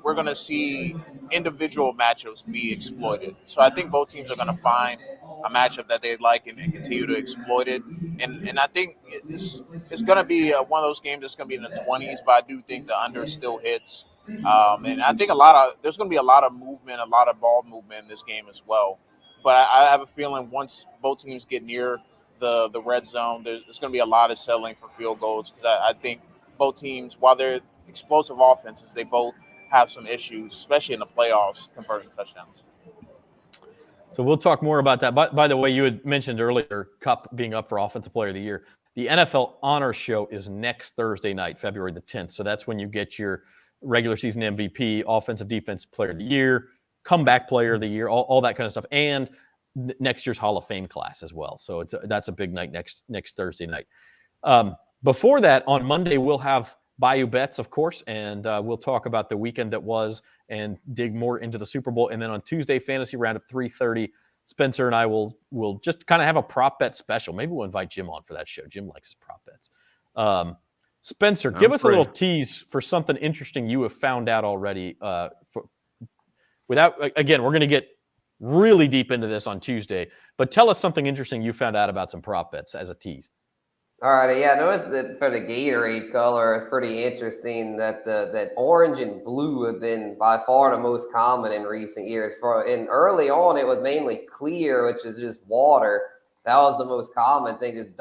we're going to see individual matchups be exploited. So I think both teams are going to find a matchup that they like and continue to exploit it. And I think it's going to be one of those games that's going to be in the 20s, but I do think the under still hits. And I think there's going to be a lot of movement, a lot of ball movement in this game as well. But I have a feeling once both teams get near the red zone, there's going to be a lot of settling for field goals because I think both teams, while they're explosive offenses, they both have some issues, especially in the playoffs, converting touchdowns. So we'll talk more about that. By the way, you had mentioned earlier Kupp being up for Offensive Player of the Year. The NFL Honors Show is next Thursday night, February the 10th. So that's when you get your regular season MVP, Offensive Defensive Player of the Year, Comeback Player of the Year, all that kind of stuff, and next year's Hall of Fame class as well. So that's a big night next Thursday night. Before that, on Monday, we'll have Bayou Bets, of course, and we'll talk about the weekend that was and dig more into the Super Bowl. And then on Tuesday, Fantasy Roundup 3:30, Spencer and I will just kind of have a prop bet special. Maybe we'll invite Jim on for that show. Jim likes his prop bets. Spencer, give us a little tease for something interesting you have found out already. Again, we're going to get really deep into this on Tuesday, but tell us something interesting you found out about some prop bets as a tease. All right, yeah, I noticed that for the Gatorade color, it's pretty interesting that that orange and blue have been by far the most common in recent years. And early on, it was mainly clear, which is just water. That was the most common thing. Just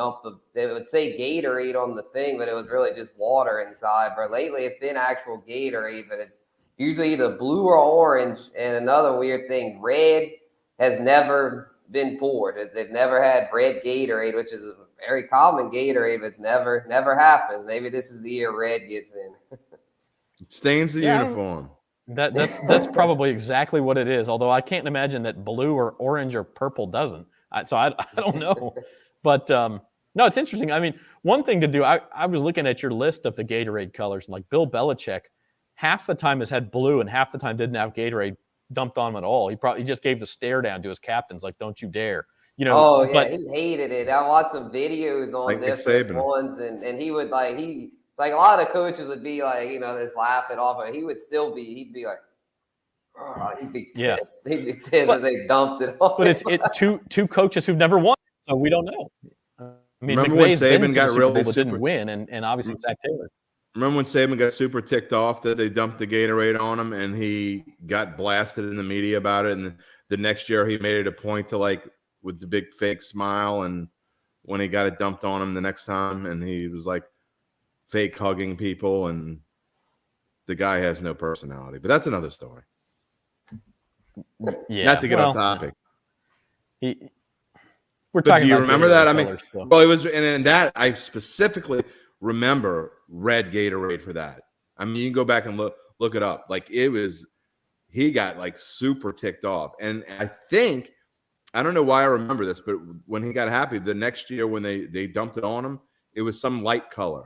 they would say Gatorade on the thing, but it was really just water inside. But lately, it's been actual Gatorade, but it's usually either blue or orange. And another weird thing, red has never been poured. They've never had red Gatorade, which is a very common Gatorade, but it's never happened. Maybe this is the year red gets in. It stains the uniform. That's probably exactly what it is. Although I can't imagine that blue or orange or purple doesn't. So I don't know. But no, it's interesting. I mean, one thing to do, I was looking at your list of the Gatorade colors, and like Bill Belichick, half the time has had blue and half the time didn't have Gatorade dumped on him at all. He just gave the stare down to his captains, like, don't you dare. You know, oh yeah, he hated it. I watched some videos on different ones, and he would it's like a lot of coaches would be like, just laughing off, but he'd be like, oh, he'd be pissed. He'd be pissed if they dumped it on. But it's two coaches who've never won, so we don't know. I mean, remember when Saban got really didn't win, and obviously Zach Taylor. Remember when Saban got super ticked off that they dumped the Gatorade on him, and he got blasted in the media about it, and the next year he made it a point to with the big fake smile, and when he got it dumped on him the next time, and he was like fake hugging people, and the guy has no personality. But that's another story. Yeah, not to get off topic. We're talking. Do you about remember that? Colors, I mean, so. Well, it was, and that I specifically remember red Gatorade for that. I mean, you can go back and look it up. Like he got super ticked off, and I don't know why I remember this, but when he got happy, the next year when they dumped it on him, it was some light color.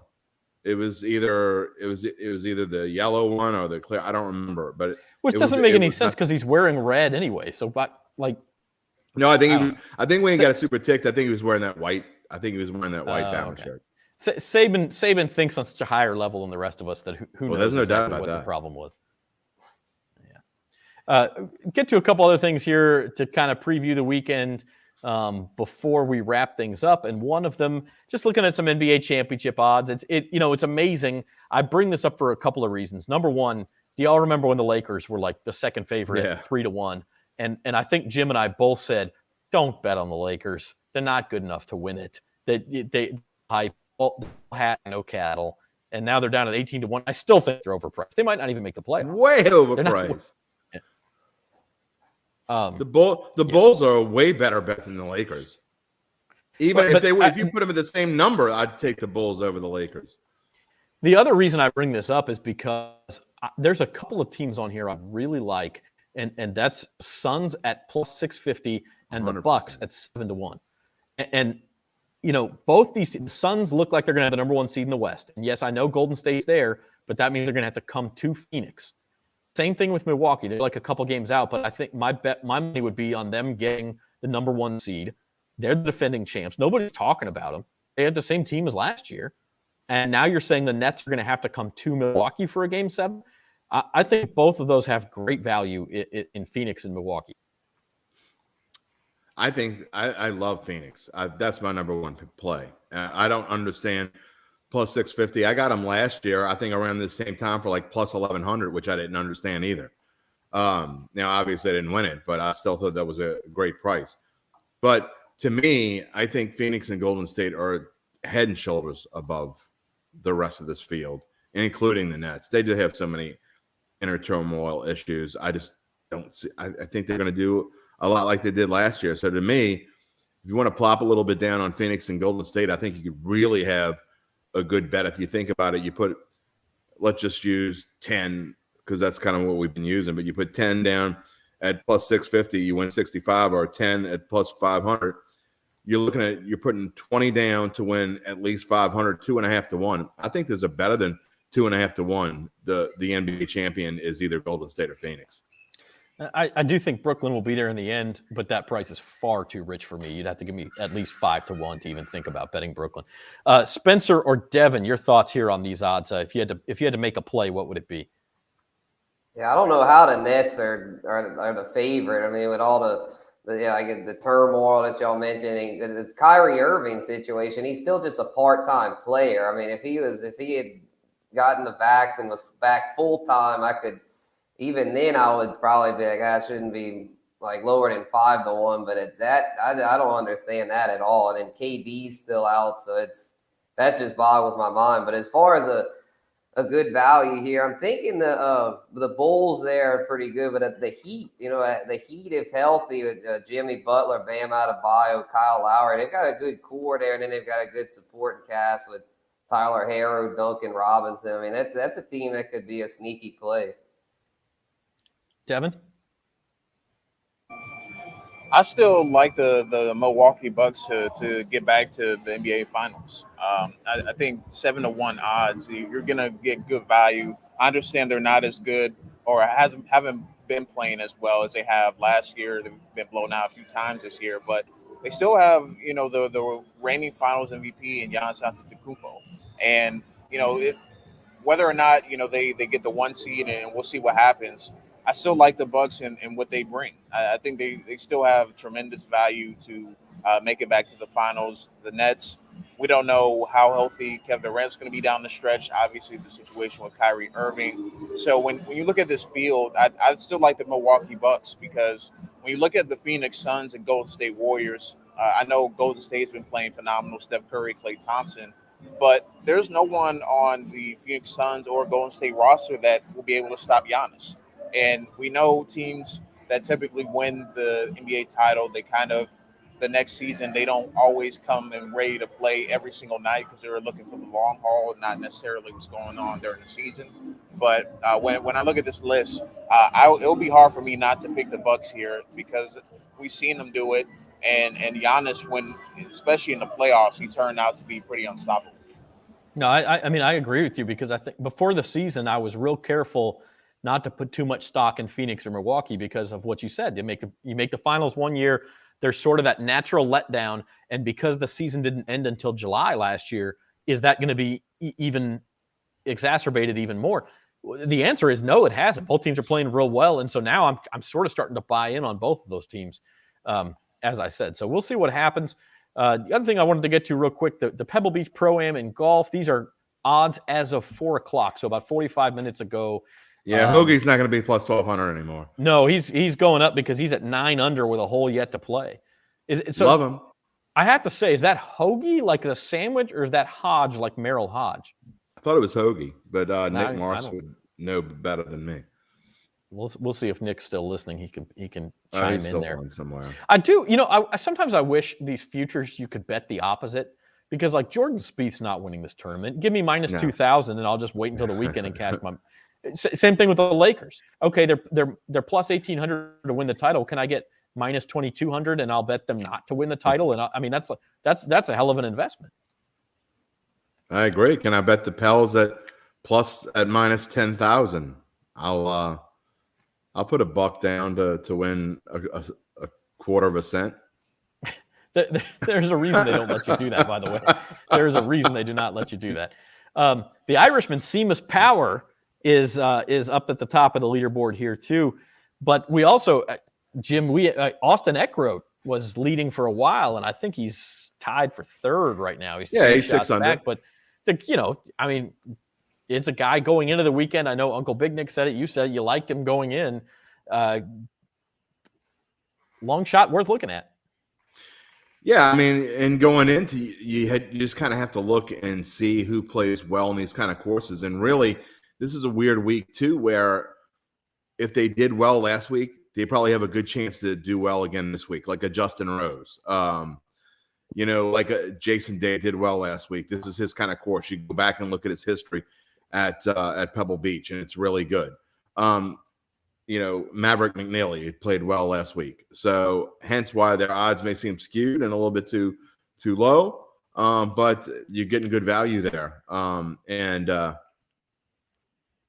It was either the yellow one or the clear. I don't remember, but which doesn't make any sense because he's wearing red anyway. So, no, I think when he got super ticked, I think he was wearing that white. I think he was wearing that white Bama shirt. Saban thinks on such a higher level than the rest of us that who knows there's no doubt exactly about what that. The problem was. Get to a couple other things here to kind of preview the weekend before we wrap things up. And one of them, just looking at some NBA championship odds, it's amazing. I bring this up for a couple of reasons. Number one, do y'all remember when the Lakers were like the second favorite at 3-1? And I think Jim and I both said, don't bet on the Lakers. They're not good enough to win it. They hype, hat, no cattle. And now they're down at 18-1. I still think they're overpriced. They might not even make the playoffs. Way overpriced. The Bulls are a way better bet than the Lakers. If you put them at the same number, I'd take the Bulls over the Lakers. The other reason I bring this up is because there's a couple of teams on here I really like, and that's Suns at plus 650 and 100%. The Bucks at 7-1. And both these Suns look like they're going to have the number one seed in the West. And yes, I know Golden State's there, but that means they're going to have to come to Phoenix. Same thing with Milwaukee. They're like a couple games out, but I think my money would be on them getting the number one seed. They're the defending champs. Nobody's talking about them. They had the same team as last year. And now you're saying the Nets are going to have to come to Milwaukee for a game 7. I think both of those have great value in Phoenix and Milwaukee. I think I love Phoenix. That's my number one play. I don't understand plus 650. I got them last year, I think around the same time for like plus 1100, which I didn't understand either. Now, obviously I didn't win it, but I still thought that was a great price. But to me, I think Phoenix and Golden State are head and shoulders above the rest of this field, including the Nets. They do have so many inner turmoil issues. I just don't see. I think they're going to do a lot like they did last year. So to me, if you want to plop a little bit down on Phoenix and Golden State, I think you could really have a good bet. If you think about it, let's just use 10 because that's kind of what we've been using, but you put 10 down at plus 650, you win 65, or 10 at plus 500. You're putting 20 down to win at least 500, 2.5 to 1. I think there's a better than 2.5 to 1. The NBA champion is either Golden State or Phoenix. I do think Brooklyn will be there in the end, but that price is far too rich for me. You'd have to give me at least 5 to 1 to even think about betting Brooklyn. Spencer or Devin, your thoughts here on these odds? If you had to make a play, what would it be? Yeah, I don't know how the Nets are the favorite. I mean, with all the turmoil that y'all mentioned, it's Kyrie Irving situation. He's still just a part-time player. I mean, if he had gotten the vax and was back full-time, even then I would probably be like, I shouldn't be like lower than 5 to 1. But at that, I don't understand that at all. And then KD's still out, so that just boggles my mind. But as far as a good value here, I'm thinking the Bulls there are pretty good, but the Heat, the Heat, if healthy, with Jimmy Butler, Bam Adebayo, Kyle Lowry, they've got a good core there, and then they've got a good supporting cast with Tyler Herro, Duncan Robinson. I mean, that's a team that could be a sneaky play. Devin? I still like the Milwaukee Bucks to get back to the NBA Finals. I think 7 to 1 odds, you're gonna get good value. I understand they're not as good or haven't been playing as well as they have last year. They've been blown out a few times this year, but they still have the reigning Finals MVP in Giannis Antetokounmpo, and whether or not they get the 1 seed, and we'll see what happens. I still like the Bucks and what they bring. I think they still have tremendous value to make it back to the finals. The Nets, we don't know how healthy Kevin Durant's going to be down the stretch. Obviously, the situation with Kyrie Irving. So when you look at this field, I still like the Milwaukee Bucks, because when you look at the Phoenix Suns and Golden State Warriors, I know Golden State's been playing phenomenal, Steph Curry, Klay Thompson, but there's no one on the Phoenix Suns or Golden State roster that will be able to stop Giannis. And we know teams that typically win the NBA title, they kind of, the next season, they don't always come and ready to play every single night because they're looking for the long haul, not necessarily what's going on during the season. But when I look at this list, it'll be hard for me not to pick the Bucks here, because we've seen them do it. And Giannis, especially in the playoffs, he turned out to be pretty unstoppable. No, I mean, I agree with you, because I think before the season, I was real careful not to put too much stock in Phoenix or Milwaukee because of what you said. You make the finals one year, there's sort of that natural letdown, and because the season didn't end until July last year, is that going to be even exacerbated even more? The answer is no, it hasn't. Both teams are playing real well, and so now I'm sort of starting to buy in on both of those teams, as I said. So we'll see what happens. The other thing I wanted to get to real quick, the Pebble Beach Pro-Am in golf, these are odds as of 4 o'clock, so about 45 minutes ago. Yeah, Hoagie's not going to be plus 1,200 anymore. No, he's going up because he's at 9 under with a hole yet to play. So love him. I have to say, is that Hoagie like the sandwich, or is that Hodge like Merrill Hodge? I thought it was Hoagie, but Nick Marks would know better than me. We'll see if Nick's still listening. He can chime in there somewhere. I do. Sometimes I wish these futures you could bet the opposite, because like Jordan Spieth's not winning this tournament. Give me minus 2,000, and I'll just wait until the weekend and cash my. Same thing with the Lakers. Okay, they're plus 1,800 to win the title. Can I get minus 2,200 and I'll bet them not to win the title? And I mean that's a hell of an investment. I agree. Can I bet the Pels at minus 10,000? I'll put $1 down to win a quarter of a cent. There's a reason they don't let you do that, by the way. There's a reason they do not let you do that. The Irishman Seamus Power is up at the top of the leaderboard here too, but we also, Jim, Austin Eckroat was leading for a while, and I think he's tied for third right now. He's 6 under. back, but I mean, it's a guy going into the weekend. I know Uncle Big Nick said it. You said you liked him going in. Long shot worth looking at. Yeah, I mean, and going into you just kind of have to look and see who plays well in these kind of courses. And really, this is a weird week too, where if they did well last week, they probably have a good chance to do well again this week, like a Justin Rose. Like a Jason Day did well last week. This is his kind of course. You go back and look at his history at Pebble Beach, and it's really good. Maverick McNeely played well last week. So hence why their odds may seem skewed and a little bit too low. But you're getting good value there.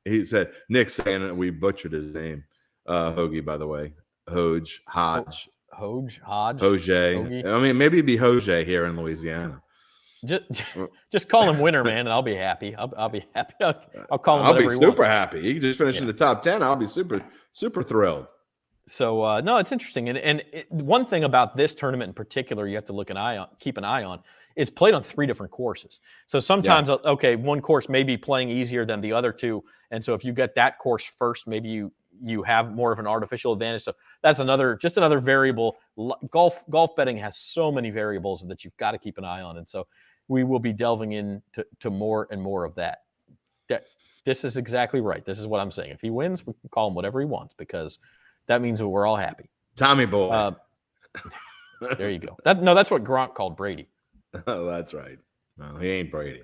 He said Nick saying it. We butchered his name. Hoagie, by the way, Hodge. Hodge. Hoge. Hoagie. I mean, maybe it'd be Hoge here in Louisiana. Just call him winner, man, and I'll be happy. I'll be happy. I'll call him. I'll be he super wants. happy. He can just finish in the top 10. I'll be super thrilled. So no, it's interesting, and one thing about this tournament in particular, you have to keep an eye on. It's played on 3 different courses. So sometimes, okay, one course may be playing easier than the other 2, and so if you get that course first, maybe you have more of an artificial advantage. So that's another variable. Golf betting has so many variables that you've got to keep an eye on, and so we will be delving into more and more of that. This is exactly right. This is what I'm saying. If he wins, we can call him whatever he wants because that means that we're all happy. Tommy boy. There you go. That's what Gronk called Brady. Oh, that's right. No, he ain't Brady.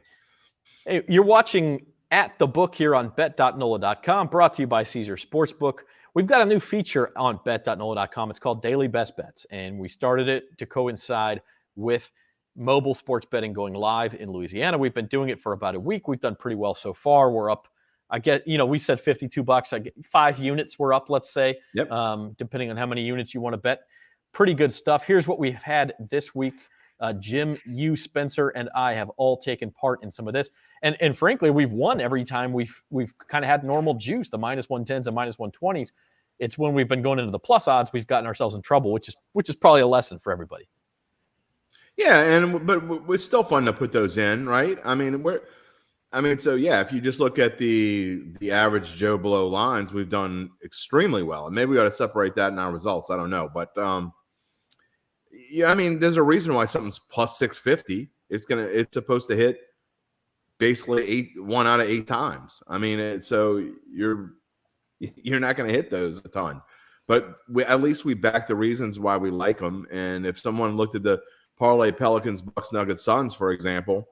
Hey, you're watching At the Book here on bet.nola.com, brought to you by Caesar Sportsbook. We've got a new feature on bet.nola.com. It's called Daily Best Bets, and we started it to coincide with mobile sports betting going live in Louisiana. We've been doing it for about a week. We've done pretty well so far. We're up, we said $52. I get 5 units we're up, let's say, depending on how many units you want to bet. Pretty good stuff. Here's what we've had this week. Jim, you, Spencer, and I have all taken part in some of this. And frankly, we've won every time we've kind of had normal juice, the -110s and -120s. It's when we've been going into the plus odds, we've gotten ourselves in trouble, which is probably a lesson for everybody. Yeah, but it's still fun to put those in, right? If you just look at the average Joe Blow lines, we've done extremely well. And maybe we ought to separate that in our results. I don't know. But there's a reason why something's plus 650. It's supposed to hit basically 1 out of 8 times. So you're not going to hit those a ton. But at least we back the reasons why we like them. And if someone looked at the parlay Pelicans, Bucks, Nuggets, Suns, for example,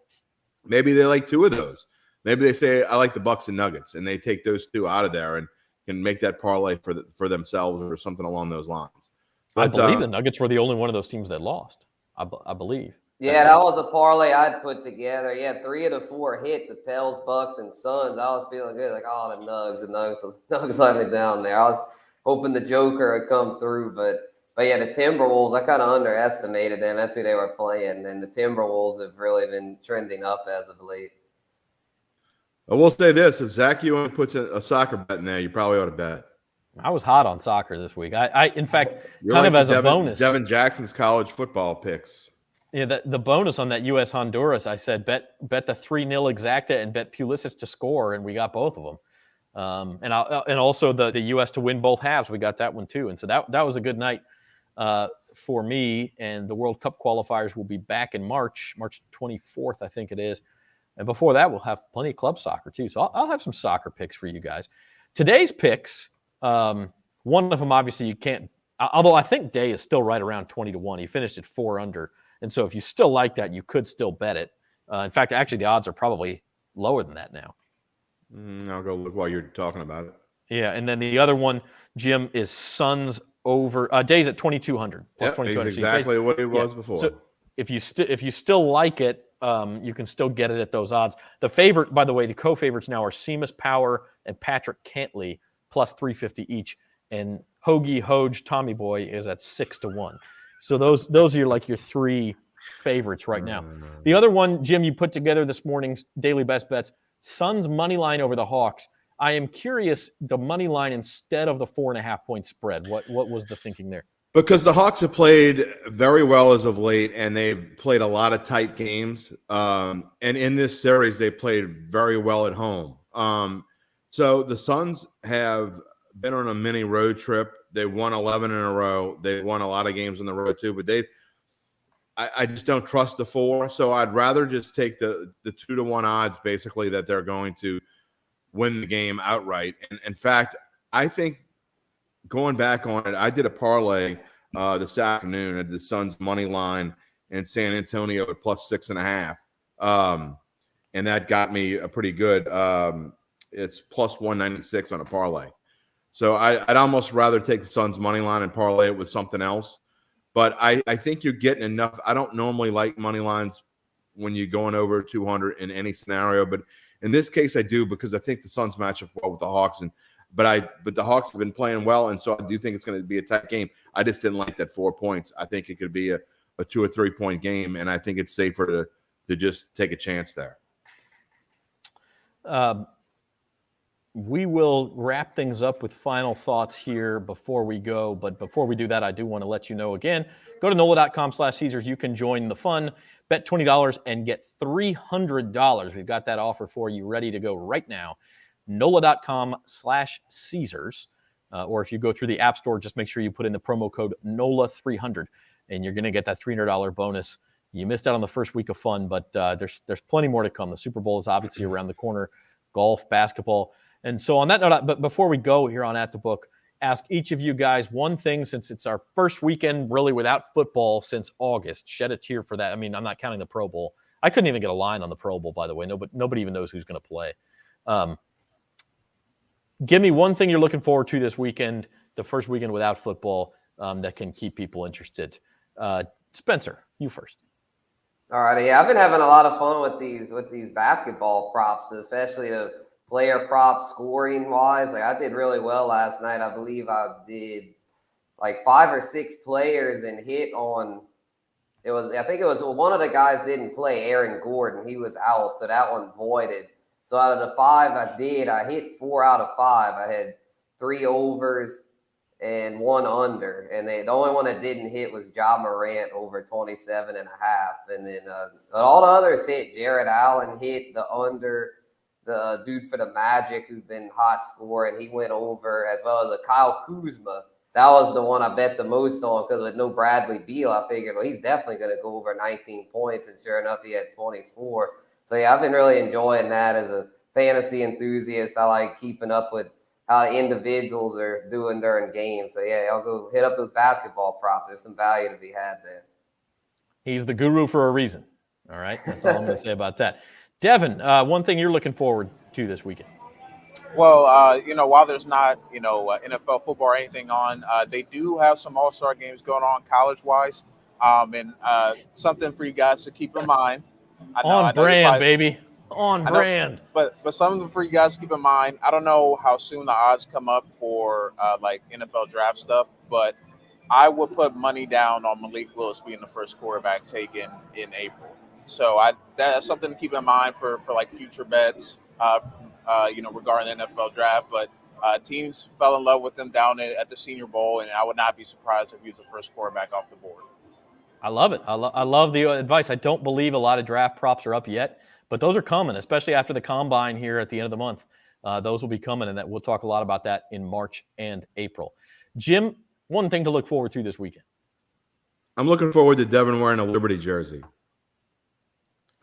maybe they like 2 of those. Maybe they say, I like the Bucks and Nuggets, and they take those 2 out of there and can make that parlay for themselves or something along those lines. But, I believe the Nuggets were the only one of those teams that lost. I believe. Yeah, that was a parlay I'd put together. Yeah, 3 of the 4 hit, the Pels, Bucks, and Suns. I was feeling good. Like, the Nuggets let me down there. I was hoping the Joker would come through, but yeah, the Timberwolves, I kind of underestimated them. That's who they were playing, and the Timberwolves have really been trending up as of late. I will say this: if Zach Ewing puts a soccer bet in there, you probably ought to bet. I was hot on soccer this week. In fact, as a bonus, Devin Jackson's college football picks. Yeah, the bonus on that U.S. Honduras, I said bet the 3-0 exacta and bet Pulisic to score, and we got both of them. And also the U.S. to win both halves, we got that one too. And so that was a good night for me. And the World Cup qualifiers will be back in March 24th, I think it is. And before that, we'll have plenty of club soccer too. So I'll have some soccer picks for you guys. Today's picks, one of them obviously you can't. Although I think Day is still right around 20-1. He finished at 4 under. And so if you still like that, you could still bet it. In fact, actually, the odds are probably lower than that now. I'll go look while you're talking about it. Yeah, and then the other one, Jim, is Suns over Days at 2,200. Yep, 2,200. Exactly what it was before. So if you still like it, you can still get it at those odds. The favorite, by the way, the co-favorites now are Seamus Power and Patrick Cantley, plus 350 each. And Hoge, Tommy Boy is at 6-1. So those are your 3 favorites right now. The other one, Jim, you put together this morning's daily best bets, Suns money line over the Hawks. I am curious, the money line instead of the 4.5-point spread. What was the thinking there? Because the Hawks have played very well as of late, and they've played a lot of tight games. And in this series, they played very well at home. So the Suns have been on a mini road trip. They won 11 in a row. They've won a lot of games on the road too, but I just don't trust the 4. So I'd rather just take the 2-1 odds, basically, that they're going to win the game outright. And in fact, I think going back on it, I did a parlay this afternoon at the Suns money line in San Antonio at plus 6.5. And that got me a pretty good, it's plus 196 on a parlay. So I'd almost rather take the Suns money line and parlay it with something else. But I think you're getting enough. I don't normally like money lines when you're going over 200 in any scenario. But In this case, I do, because I think the Suns match up well with the Hawks, but the Hawks have been playing well, and so I do think it's going to be a tight game. I just didn't like that 4 points. I think it could be a 2 or 3 point game, and I think it's safer to just take a chance there. We will wrap things up with final thoughts here before we go. But before we do that, I do want to let you know again, go to NOLA.com/Caesars. You can join the fun. Bet $20 and get $300. We've got that offer for you ready to go right now. NOLA.com/Caesars. Or if you go through the App Store, just make sure you put in the promo code NOLA300, and you're going to get that $300 bonus. You missed out on the first week of fun, but there's plenty more to come. The Super Bowl is obviously around the corner. Golf, basketball. And so on that note, but before we go here on At the Book, ask each of you guys one thing, since it's our first weekend really without football since August. Shed a tear for that. I mean, I'm not counting the Pro Bowl. I couldn't even get a line on the Pro Bowl, by the way. Nobody even knows who's going to play. Give me one thing you're looking forward to this weekend, the first weekend without football, that can keep people interested. Spencer, you first. All right, yeah, I've been having a lot of fun with these basketball props, especially the player props scoring wise. Like, I did really well last night. I believe I did like 5 or 6 players and hit on. I think it was one of the guys didn't play, Aaron Gordon. He was out, so that one voided. So out of the 5 I hit 4 out of 5. I had 3 overs and 1 under. And the only one that didn't hit was Ja Morant over 27.5. And then all the others hit. Jared Allen hit the under. The dude for the Magic who's been hot scoring, he went over, as well as a Kyle Kuzma. That was the one I bet the most on, because with no Bradley Beal, I figured, well, he's definitely going to go over 19 points. And sure enough, he had 24. So, yeah, I've been really enjoying that as a fantasy enthusiast. I like keeping up with how individuals are doing during games. So, yeah, I'll go hit up those basketball props. There's some value to be had there. He's the guru for a reason. All right? That's all I'm going to say about that. Devin, one thing you're looking forward to this weekend? Well, while there's not, NFL football or anything on, they do have some all-star games going on college-wise, and something for you guys to keep in mind. On brand, baby. On brand. But something for you guys to keep in mind. I don't know how soon the odds come up for like NFL draft stuff, but I would put money down on Malik Willis being the first quarterback taken in April. So that's something to keep in mind for like future bets, regarding the NFL draft. But teams fell in love with him down at the Senior Bowl, and I would not be surprised if he was the first quarterback off the board. I love it. I love the advice. I don't believe a lot of draft props are up yet, but those are coming, especially after the combine here at the end of the month. Those will be coming, and we'll talk a lot about that in March and April. Jim, one thing to look forward to this weekend. I'm looking forward to Devin wearing a Liberty jersey.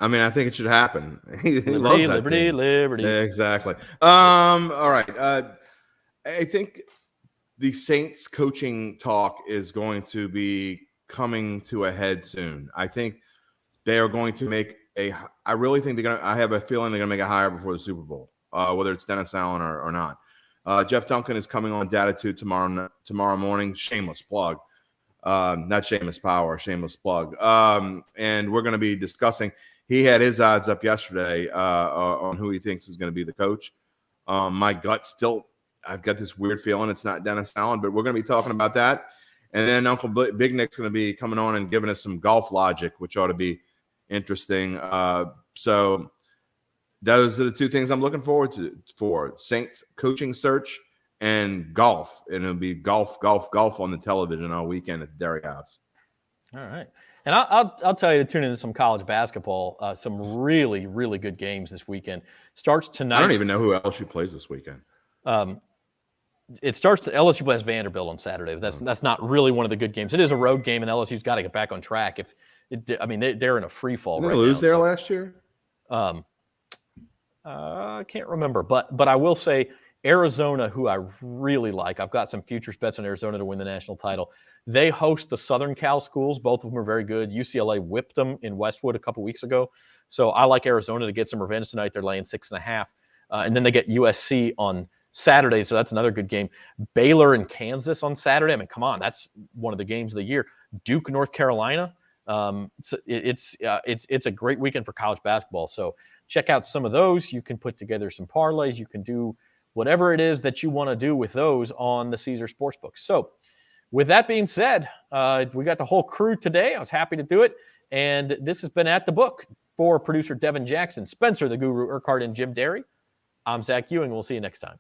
I mean, I think it should happen. He loves that team. Liberty. Yeah, exactly. All right. I think the Saints coaching talk is going to be coming to a head soon. I think they are going to I really think I have a feeling they're going to make a hire before the Super Bowl, whether it's Dennis Allen or not. Jeff Duncan is coming on Datitude tomorrow morning. Shameless plug. Not shameless power, shameless plug. And we're going to be discussing. He had his odds up yesterday on who he thinks is going to be the coach. My gut still, I've got this weird feeling it's not Dennis Allen, but we're going to be talking about that. And then Uncle Big Nick's going to be coming on and giving us some golf logic, which ought to be interesting. So those are the 2 things I'm looking forward to for Saints coaching search and golf. And it'll be golf on the television all weekend at the Dairy House. All right. And I'll tell you to tune into some college basketball, some really, really good games this weekend. Starts tonight. I don't even know who LSU plays this weekend. It starts to LSU plays Vanderbilt on Saturday. That's not really one of the good games. It is a road game, and LSU's got to get back on track. They're in a free fall right now. Did they lose there last year? I can't remember, but I will say Arizona, who I really like. I've got some futures bets on Arizona to win the national title. They host the Southern Cal schools. Both of them are very good. UCLA whipped them in Westwood a couple weeks ago. So I like Arizona to get some revenge tonight. They're laying 6.5. And then they get USC on Saturday, so that's another good game. Baylor and Kansas on Saturday. I mean, come on, that's one of the games of the year. Duke, North Carolina. So it's a great weekend for college basketball. So check out some of those. You can put together some parlays. You can do whatever it is that you want to do with those on the Caesar Sportsbook. So with that being said, we got the whole crew today. I was happy to do it. And this has been At the Book for producer Devin Jackson, Spencer the Guru Urquhart, and Jim Derry. I'm Zach Ewing. We'll see you next time.